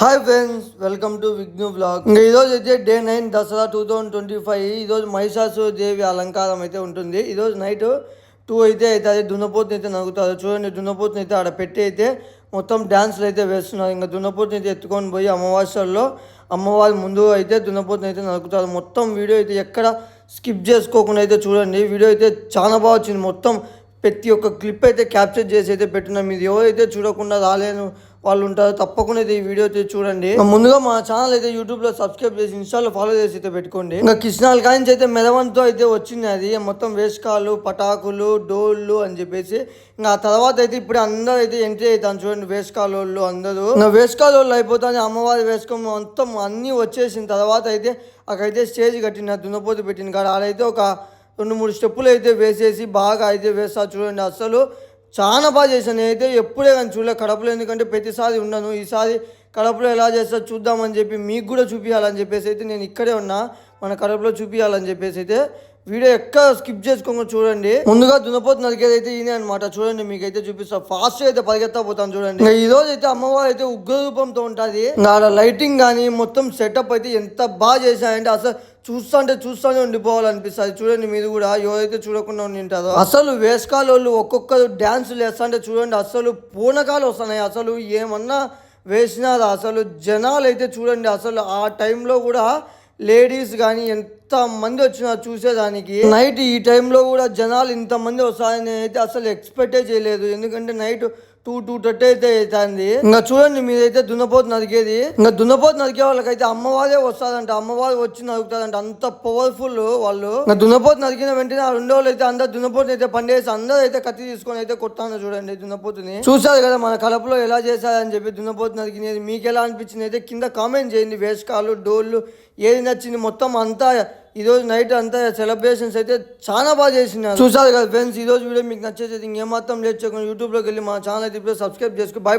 Hi friends, welcome to Vighnu blog. ఇంకా ఈరోజు అయితే డే 9 దసరా 2025. ఈరోజు మహిషాసుర దేవి అలంకారం అయితే ఉంటుంది. ఈరోజు నైట్ 2 అయితే అవుతుంది. దున్నపోతుని అయితే నరుగుతారు. చూడండి, దున్నపోతుని అయితే ఆడ పెట్టి అయితే మొత్తం డ్యాన్స్లు అయితే వేస్తున్నారు. ఇంకా దున్నపోతుని అయితే ఎత్తుకొని పోయి అమావాస్యల్లో అమ్మవారి ముందు అయితే దున్నపోతుని అయితే నరుకుతారు. మొత్తం వీడియో అయితే ఎక్కడ స్కిప్ చేసుకోకుండా అయితే చూడండి. వీడియో అయితే చాలా బాగా వచ్చింది. మొత్తం ప్రతి ఒక్క క్లిప్ అయితే క్యాప్చర్ చేసి అయితే పెట్టినా. మీరు ఎవరైతే చూడకుండా రాలేను వాళ్ళు ఉంటారు, తప్పకుండా అయితే ఈ వీడియో అయితే చూడండి. ముందుగా మా ఛానల్ అయితే యూట్యూబ్లో సబ్స్క్రైబ్ చేసి ఇన్స్టాలో ఫాలో చేసి అయితే పెట్టుకోండి. ఇంకా కృష్ణాల కాయించి అయితే మెదవంతో అయితే వచ్చింది. అది మొత్తం వేషకాలు, పటాకులు, డోళ్ళు అని చెప్పేసి ఇంకా ఆ తర్వాత అయితే ఇప్పుడు అందరూ అయితే ఎంట్రీ అవుతాను. చూడండి, వేషకాలు అందరూ ఇంకా వేషకాలు అయిపోతాను. అమ్మవారి వేసుకొని మొత్తం అన్నీ వచ్చేసిన తర్వాత అయితే అక్కడైతే స్టేజ్ కట్టిన దున్నపోతు పెట్టిన కాడ ఆడైతే ఒక 2-3 స్టెప్పులు అయితే వేసేసి బాగా అయితే వేస్తారు. చూడండి, అసలు చాలా బాగా చేశాను. నేనైతే ఎప్పుడే కానీ చూడలే కడపలో, ఎందుకంటే ప్రతిసారి ఉన్నాను. ఈసారి కడపలో ఎలా చేస్తా చూద్దామని చెప్పి మీకు కూడా చూపించాలని చెప్పేసి అయితే నేను ఇక్కడే ఉన్నా, మన కడపలో చూపించాలని చెప్పేసి అయితే వీడియో ఎక్కడ స్కిప్ చేసుకోకుండా చూడండి. ముందుగా దున్నపోతు నరికేది అయితే ఈయన అనమాట. చూడండి, మీకైతే చూపిస్తా. ఫాస్ట్ అయితే పరిగెత్తా పోతాను. చూడండి, ఈ రోజు అయితే అమ్మవారు అయితే ఉగ్ర రూపంతో ఉంటుంది. ఆడ లైటింగ్ కానీ మొత్తం సెటప్ అయితే ఎంత బాగా చేశాయంటే అసలు చూస్తానే ఉండిపోవాలనిపిస్తుంది. చూడండి, మీరు కూడా ఎవరైతే చూడకుండా ఉంటారో. అసలు వేషకాలు ఒక్కొక్కరు డ్యాన్సులు వేస్తుంటే చూడండి, అసలు పూనకాలు వస్తున్నాయి. అసలు ఏమన్నా వేసినారు. అసలు జనాలు అయితే చూడండి, అసలు ఆ టైంలో కూడా లేడీస్ కానీ ఎంత మంది వచ్చినారు చూసేదానికి. నైట్ ఈ టైంలో కూడా జనాలు ఇంతమంది వస్తారని అయితే అసలు ఎక్స్పెక్టే చేయలేదు. ఎందుకంటే నైట్ 2:30 అయితే అవుతుంది. ఇంకా చూడండి, మీరైతే దున్నపోతు నరికేది. ఇంకా దున్నపోతు నరికే వాళ్ళకైతే అమ్మవారే వస్తారంట. అమ్మవారు వచ్చి నరుకుతారంట. అంత పవర్ఫుల్ వాళ్ళు. ఇంకా దున్నపోతు నరికిన వెంటనే ఆ 2 రోజులు అయితే అందరు దున్నపోతుని అయితే పండేసి అందరూ అయితే కత్తి తీసుకొని అయితే కొట్టాను. చూడండి, దున్నపోతుని చూసారు కదా మన కడపలో ఎలా చేశారని చెప్పి. దున్నపోతు నరికినది మీకు ఎలా అనిపించింది అయితే కింద కామెంట్ చేయండి. వేషకాలు, డోళ్ళు ఏది నచ్చింది మొత్తం అంతా ఈరోజు నైట్ అంతా సెలబ్రేషన్స్ అయితే చాలా బాగా చేసినారు. చూసారు కదా ఫ్రెండ్స్, ఈరోజు వీడియో మీకు నచ్చేది ఇంకేమాత్రం లేట్ చేయకుండా యూట్యూబ్లోకి వెళ్ళి మా ఛానల్ అయితే ఇప్పుడు సబ్స్క్రైబ్ చేసుకో. బాయ్.